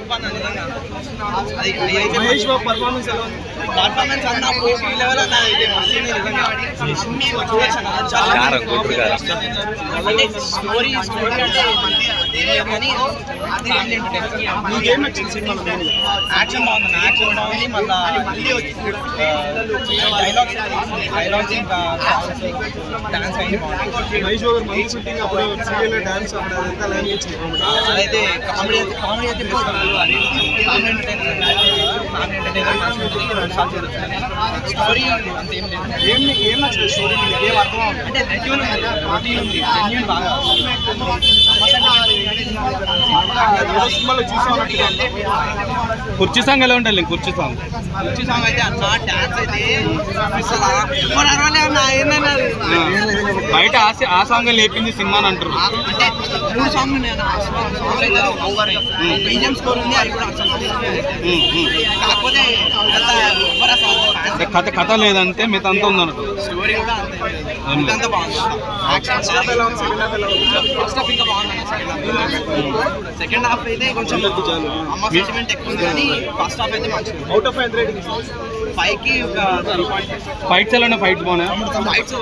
Super నిజంగా. Mahesh Babu performance ఎలా ఉంది? పర్ఫార్మెన్స్ అన్న ఈ లెవెల్ అన్న ఇది మస్తు నిజంగా. స్టోరీ నీకేం నచ్చింది సినిమాలో? యాక్షన్ బాగుంది, యాక్షన్ బాగుంది. మళ్ళీ డైలాగ్స్ ఇంకా డాన్స్ అయింది. మహేష్ బాబు మంచి షూటింగ్ అప్పుడు సీరియల్ డాన్స్ అప్పుడు అదైతే కామెడీ అయితే ఫ్యామిలీ ఎంటర్టైనర్ స్టోరీ అంతేం లేదు. ఏం నచ్చింది స్టోరీ? ఏం అర్థం అంటే రొటీన్ ఉంది, జెన్యూన్ బాగా సినిమాలో చూసామంటే. కుర్చీ సాంగ్ ఎలా ఉంటుంది? కుర్చీ సాంగ్ అయితే అన్న డాన్స్ అయితే బయట ఆ సాంగ్ లేపింది సినిమా అని అంటారు. అంటే 3 సాంగ్లు ఉన్నాయి, స్కోర్ ఉంది. అది కూడా కాకపోతే కథ లేదంటే మిగతా అంతా ఉందన్నట్టు. స్టోరీ కూడా అంతే బాగుంది. ఫస్ట్ హాఫ్ ఇంకా బాగుంది. సెకండ్ హాఫ్ అయితే కొంచెం అమ్మ సెంటిమెంట్ ఎక్కువ ఉంది కానీ ఫస్ట్ హాఫ్ అయితే మంచిది. అవుట్ ఆఫ్ 5కి ఒక 3.5. ఫైట్స్ ఎలా? ఫైట్స్ బాగున్నాయి. ఫైట్స్